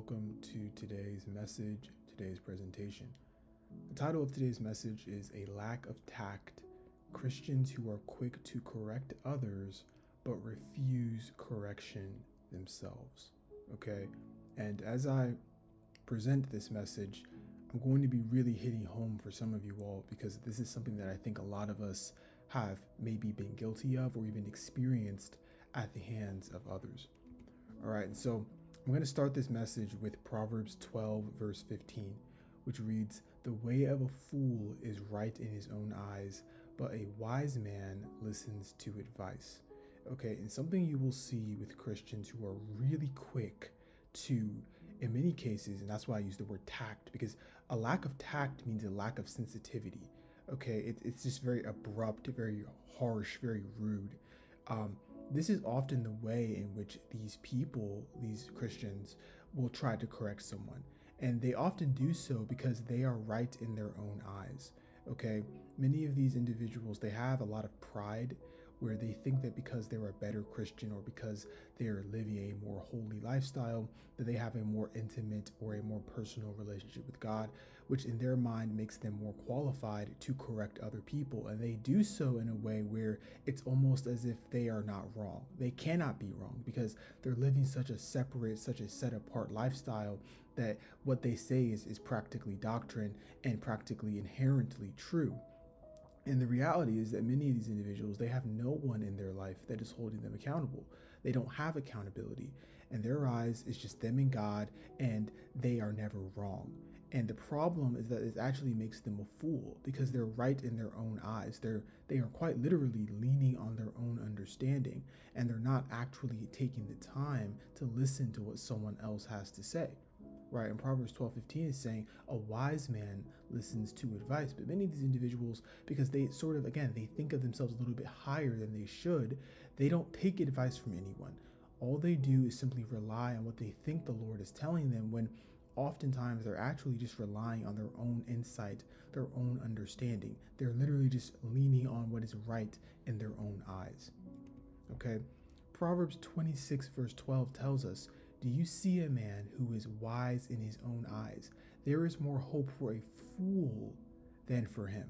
welcome to today's message, today's presentation. The title of today's message is A Lack of Tact, Christians Who Are Quick to Correct Others but Refuse Correction Themselves. Okay, and as I present this message, I'm going to be really hitting home for some of you all because this is something that I think a lot of us have maybe been guilty of or even experienced at the hands of others. All right, and so I'm going to start this message with Proverbs 12, verse 15, which reads, "The way of a fool is right in his own eyes, but a wise man listens to advice." Okay, and something you will see with Christians who are really quick to, in many cases, and that's why I use the word tact, because a lack of tact means a lack of sensitivity. Okay, it's just very abrupt, very harsh, very rude. This is often the way in which these people, these Christians, will try to correct someone. And they often do so because they are right in their own eyes. Okay, many of these individuals, they have a lot of pride where they think that because they're a better Christian or because they're living a more holy lifestyle, that they have a more intimate or a more personal relationship with God, which in their mind makes them more qualified to correct other people. And they do so in a way where it's almost as if they are not wrong. They cannot be wrong because they're living such a separate, such a set apart lifestyle that what they say is practically doctrine and practically inherently true. And the reality is that many of these individuals, they have no one in their life that is holding them accountable. They don't have accountability. In their eyes, it's just them and God, and they are never wrong. And the problem is that it actually makes them a fool because they're right in their own eyes. They are quite literally leaning on their own understanding, and they're not actually taking the time to listen to what someone else has to say. Right, and Proverbs 12:15 is saying a wise man listens to advice. But many of these individuals, because they sort of, again, they think of themselves a little bit higher than they should, they don't take advice from anyone. All they do is simply rely on what they think the Lord is telling them, when oftentimes they're actually just relying on their own insight, their own understanding. They're literally just leaning on what is right in their own eyes. Okay, Proverbs 26, verse 12 tells us, "Do you see a man who is wise in his own eyes? There is more hope for a fool than for him."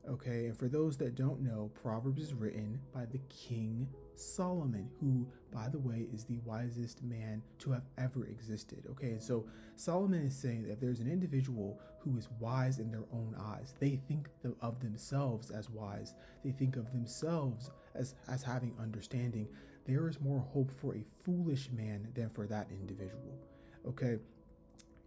Okay, and for those that don't know, Proverbs is written by the King Solomon, who, by the way, is the wisest man to have ever existed. Okay, and so Solomon is saying that if there's an individual who is wise in their own eyes, they think of themselves as wise, they think of themselves as having understanding, there is more hope for a foolish man than for that individual. Okay,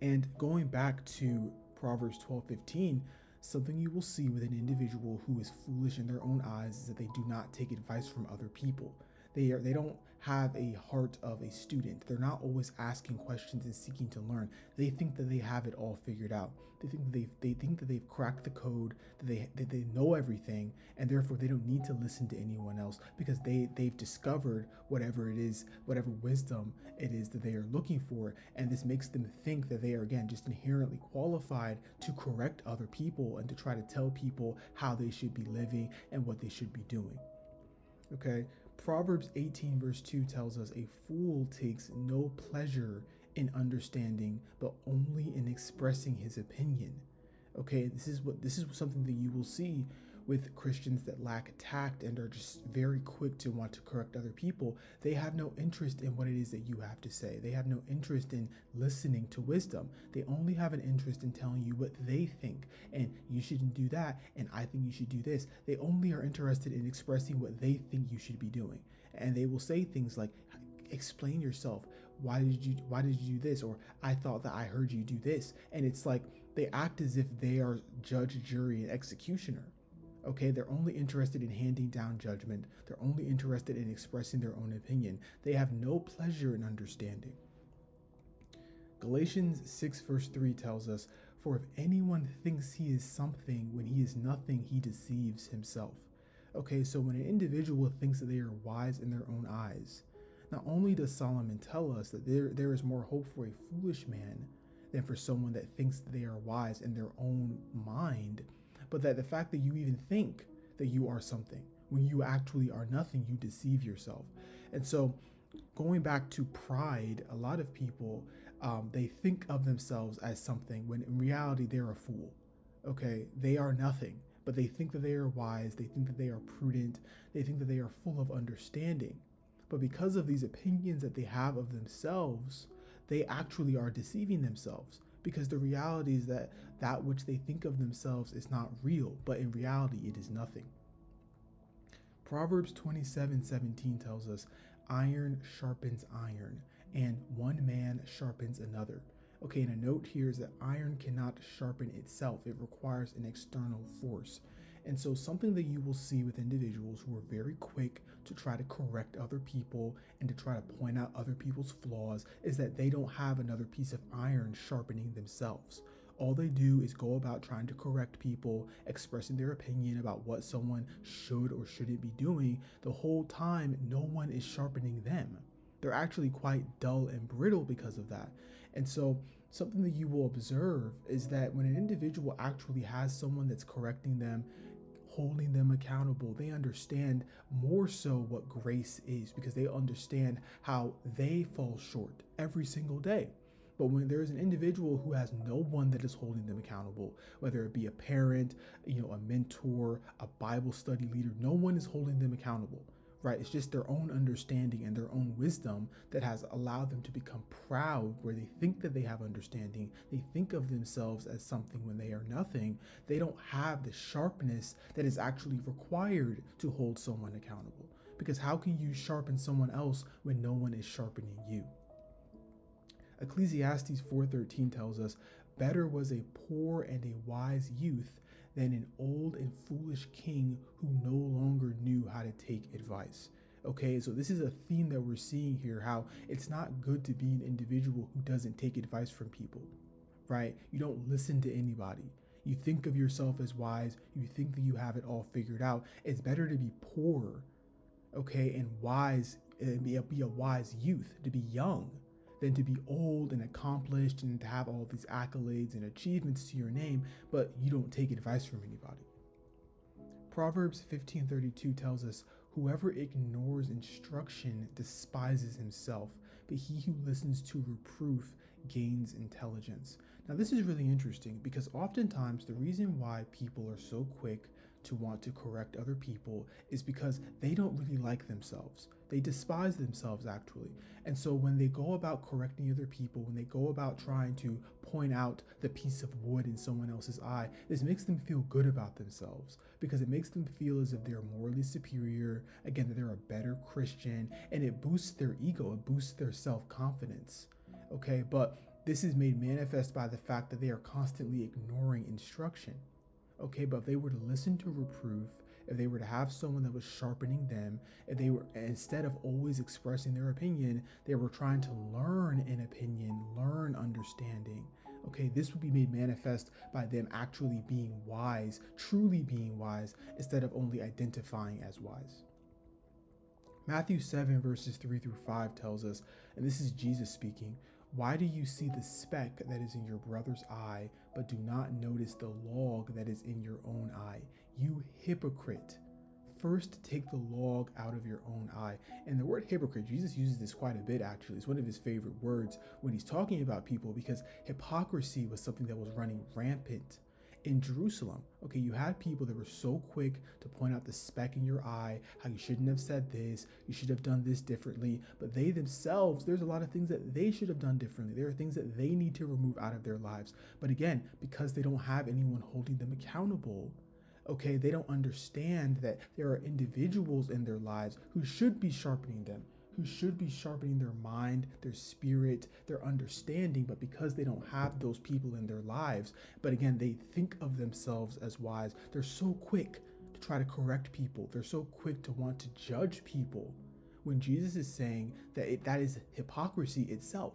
and going back to Proverbs 12:15, something you will see with an individual who is foolish in their own eyes is that they do not take advice from other people. They don't have a heart of a student. They're not always asking questions and seeking to learn. They think that they have it all figured out. They think that they've cracked the code, that they know everything, and therefore they don't need to listen to anyone else because they've discovered whatever it is, whatever wisdom it is that they are looking for, and this makes them think that they are, again, just inherently qualified to correct other people and to try to tell people how they should be living and what they should be doing. Okay, Proverbs 18, verse 2 tells us a fool takes no pleasure in understanding, but only in expressing his opinion. Okay, this is something that you will see with Christians that lack tact and are just very quick to want to correct other people. They have no interest in what it is that you have to say. They have no interest in listening to wisdom. They only have an interest in telling you what they think, and you shouldn't do that, and I think you should do this. They only are interested in expressing what they think you should be doing. And they will say things like, "Explain yourself. Why did you do this?" Or, "I thought that I heard you do this." And it's like they act as if they are judge, jury, and executioner. Okay, they're only interested in handing down judgment. They're only interested in expressing their own opinion. They have no pleasure in understanding. Galatians 6, verse 3 tells us, "For if anyone thinks he is something when he is nothing, he deceives himself." Okay, so when an individual thinks that they are wise in their own eyes, not only does Solomon tell us that there is more hope for a foolish man than for someone that thinks that they are wise in their own mind, but that the fact that you even think that you are something when you actually are nothing, you deceive yourself. And so Going back to pride, a lot of people, they think of themselves as something when in reality they're a fool. Okay, they are nothing, but they think that they are wise, they think that they are prudent, they think that they are full of understanding. But because of these opinions that they have of themselves, they actually are deceiving themselves, because the reality is that that which they think of themselves is not real, but in reality it is nothing. Proverbs 27:17 tells us, iron sharpens iron, and one man sharpens another. Okay, and a note here is that iron cannot sharpen itself, it requires an external force. And so, something that you will see with individuals who are very quick to try to correct other people and to try to point out other people's flaws is that they don't have another piece of iron sharpening themselves. All they do is go about trying to correct people, expressing their opinion about what someone should or shouldn't be doing. The whole time, no one is sharpening them. They're actually quite dull and brittle because of that. And so, something that you will observe is that when an individual actually has someone that's correcting them, holding them accountable, they understand more so what grace is, because they understand how they fall short every single day. But when there's an individual who has no one that is holding them accountable, whether it be a parent, a mentor, a Bible study leader, no one is holding them accountable, right? It's just their own understanding and their own wisdom that has allowed them to become proud, where they think that they have understanding. They think of themselves as something when they are nothing. They don't have the sharpness that is actually required to hold someone accountable. Because how can you sharpen someone else when no one is sharpening you? Ecclesiastes 4:13 tells us, better was a poor and a wise youth than an old and foolish king who no longer knew how to take advice. Okay, so this is a theme that we're seeing here, how it's not good to be an individual who doesn't take advice from people, right? You don't listen to anybody. You think of yourself as wise, you think that you have it all figured out. It's better to be poor, okay, and wise, and be a wise youth, to be young, than to be old and accomplished and to have all these accolades and achievements to your name, but you don't take advice from anybody. Proverbs 15:32 tells us, whoever ignores instruction despises himself, but he who listens to reproof gains intelligence. Now, this is really interesting, because oftentimes the reason why people are so quick to want to correct other people is because they don't really like themselves. They despise themselves, actually. And so when they go about correcting other people, when they go about trying to point out the piece of wood in someone else's eye, this makes them feel good about themselves, because it makes them feel as if they're morally superior, again, that they're a better Christian, and it boosts their ego, it boosts their self-confidence. Okay, but this is made manifest by the fact that they are constantly ignoring instruction. Okay, but if they were to listen to reproof, if they were to have someone that was sharpening them, if they were, instead of always expressing their opinion, they were trying to learn an opinion, learn understanding. Okay, this would be made manifest by them actually being wise, truly being wise, instead of only identifying as wise. Matthew 7 verses 3 through 5 tells us, and this is Jesus speaking, why do you see the speck that is in your brother's eye, but do not notice the log that is in your own eye? You hypocrite. First take the log out of your own eye. And the word hypocrite, Jesus uses this quite a bit, actually. It's one of his favorite words when he's talking about people, because hypocrisy was something that was running rampant in Jerusalem. Okay, you had people that were so quick to point out the speck in your eye, how you shouldn't have said this, you should have done this differently, but they themselves, there's a lot of things that they should have done differently. There are things that they need to remove out of their lives. But again, because they don't have anyone holding them accountable, okay, they don't understand that there are individuals in their lives who should be sharpening them, who should be sharpening their mind, their spirit, their understanding, but because they don't have those people in their lives, but again, they think of themselves as wise, they're so quick to try to correct people. They're so quick to want to judge people, when Jesus is saying that that is hypocrisy itself.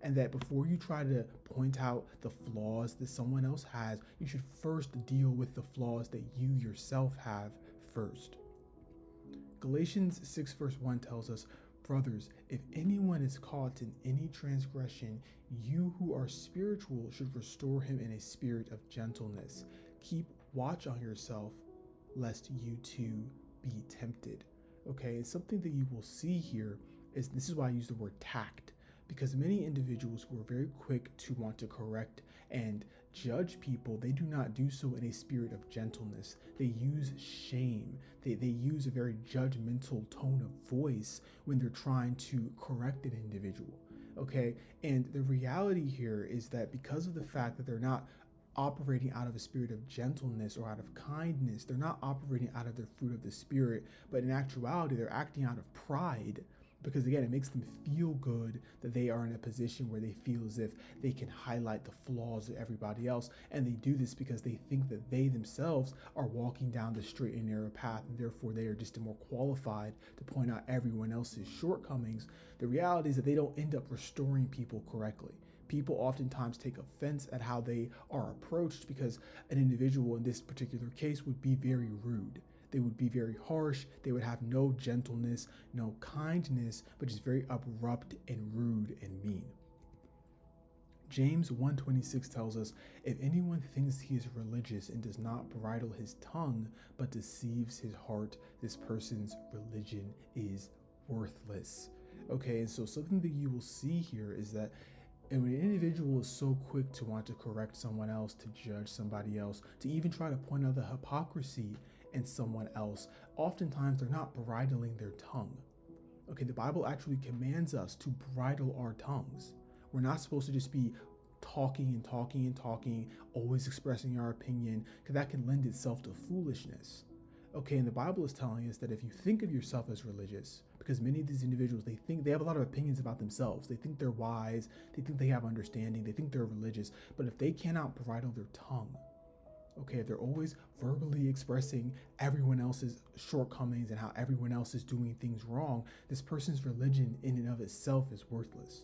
And that before you try to point out the flaws that someone else has, you should first deal with the flaws that you yourself have first. Galatians 6 verse 1 tells us, brothers, if anyone is caught in any transgression, you who are spiritual should restore him in a spirit of gentleness. Keep watch on yourself, lest you too be tempted. Okay, it's something that you will see here is this is why I use the word tact, because many individuals who are very quick to want to correct and judge people, they do not do so in a spirit of gentleness. They use shame. They use a very judgmental tone of voice when they're trying to correct an individual. Okay. And the reality here is that because of the fact that they're not operating out of a spirit of gentleness or out of kindness, they're not operating out of their fruit of the spirit, but in actuality, they're acting out of pride. Because again, it makes them feel good that they are in a position where they feel as if they can highlight the flaws of everybody else. And they do this because they think that they themselves are walking down the straight and narrow path, and therefore they are just more qualified to point out everyone else's shortcomings. The reality is that they don't end up restoring people correctly. People oftentimes take offense at how they are approached because an individual in this particular case would be very rude. They would be very harsh. They would have no gentleness, no kindness, but just very abrupt and rude and mean. James 1:26 tells us, if anyone thinks he is religious and does not bridle his tongue, but deceives his heart, this person's religion is worthless. Okay, and so something that you will see here is that and when an individual is so quick to want to correct someone else, to judge somebody else, to even try to point out the hypocrisy in someone else, oftentimes they're not bridling their tongue. Okay, the Bible actually commands us to bridle our tongues. We're not supposed to just be talking and talking and talking, always expressing our opinion, because that can lend itself to foolishness. Okay, and the Bible is telling us that if you think of yourself as religious, because many of these individuals, they think they have a lot of opinions about themselves. They think they're wise, they think they have understanding, they think they're religious, but if they cannot bridle their tongue, okay, if they're always verbally expressing everyone else's shortcomings and how everyone else is doing things wrong, this person's religion in and of itself is worthless.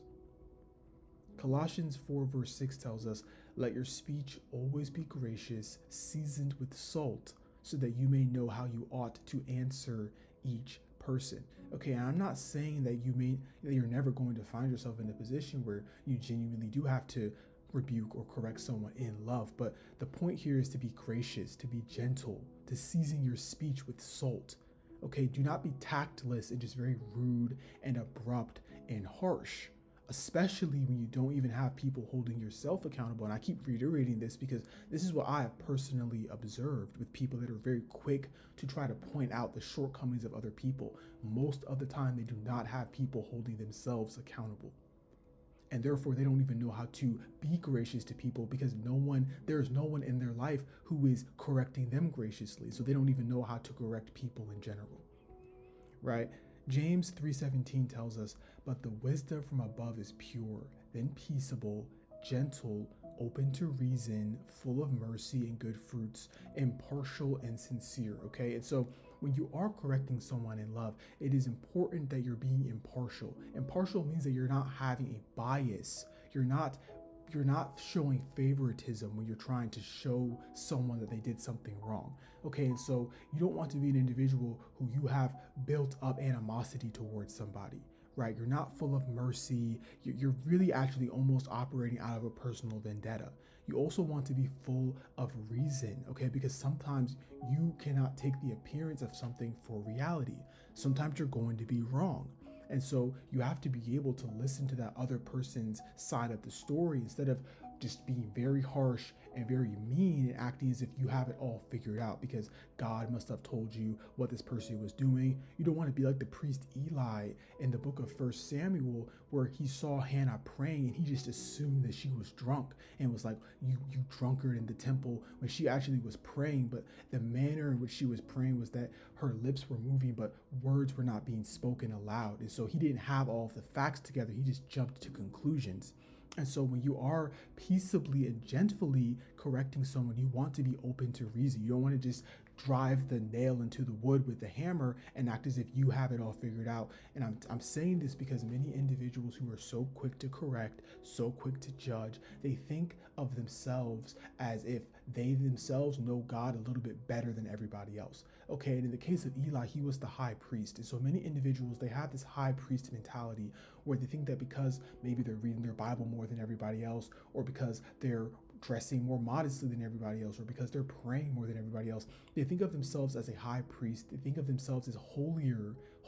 Colossians 4 verse 6 tells us, let your speech always be gracious, seasoned with salt, so that you may know how you ought to answer each person. Okay, and I'm not saying that you're never going to find yourself in a position where you genuinely do have to rebuke or correct someone in love, but the point here is to be gracious, to be gentle, to season your speech with salt. Okay, do not be tactless and just very rude and abrupt and harsh, especially when you don't even have people holding yourself accountable. And I keep reiterating this because this is what I have personally observed with people that are very quick to try to point out the shortcomings of other people. Most of the time, they do not have people holding themselves accountable. And therefore, they don't even know how to be gracious to people because there is no one in their life who is correcting them graciously. So they don't even know how to correct people in general, right? James 3:17 tells us, but the wisdom from above is pure, then peaceable, gentle, open to reason, full of mercy and good fruits, impartial and sincere. Okay, and so when you are correcting someone in love, it is important that you're being impartial. Impartial means that you're not having a bias. You're not showing favoritism when you're trying to show someone that they did something wrong. Okay, and so you don't want to be an individual who you have built up animosity towards somebody, right? You're not full of mercy. You're really actually almost operating out of a personal vendetta. You also want to be full of reason, okay? Because sometimes you cannot take the appearance of something for reality. Sometimes you're going to be wrong. And so you have to be able to listen to that other person's side of the story instead of just being very harsh and very mean and acting as if you have it all figured out because God must have told you what this person was doing. You don't want to be like the priest Eli in the book of 1 Samuel where he saw Hannah praying and he just assumed that she was drunk and was like, you drunkard in the temple, when she actually was praying, but the manner in which she was praying was that her lips were moving but words were not being spoken aloud. And so he didn't have all of the facts together. He just jumped to conclusions. And so when you are peaceably and gently correcting someone, you want to be open to reason. You don't want to just drive the nail into the wood with the hammer and act as if you have it all figured out. And I'm saying this because many individuals who are so quick to correct, so quick to judge, they think of themselves as if they themselves know God a little bit better than everybody else. Okay, and in the case of Eli, he was the high priest. And so many individuals, they have this high priest mentality where they think that because maybe they're reading their Bible more than everybody else, or because they're dressing more modestly than everybody else, or because they're praying more than everybody else, they think of themselves as a high priest. They think of themselves as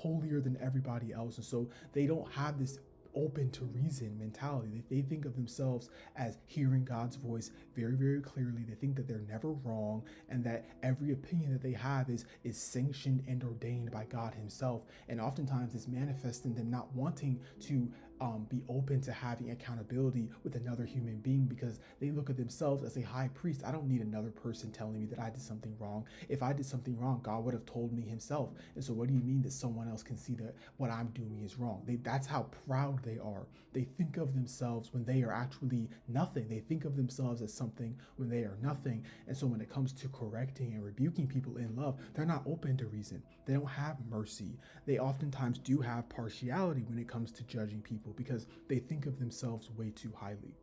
holier than everybody else. And so they don't have this open to reason mentality. They think of themselves as hearing God's voice very, very clearly. They think that they're never wrong and that every opinion that they have is sanctioned and ordained by God himself. And oftentimes it's manifest in them not wanting to be open to having accountability with another human being, because they look at themselves as a high priest. I don't need another person telling me that I did something wrong. If I did something wrong, God would have told me himself. And so what do you mean that someone else can see that what I'm doing is wrong? That's how proud they are. They think of themselves when they are actually nothing. They think of themselves as something when they are nothing. And so when it comes to correcting and rebuking people in love, they're not open to reason. They don't have mercy. They oftentimes do have partiality when it comes to judging people because they think of themselves way too highly.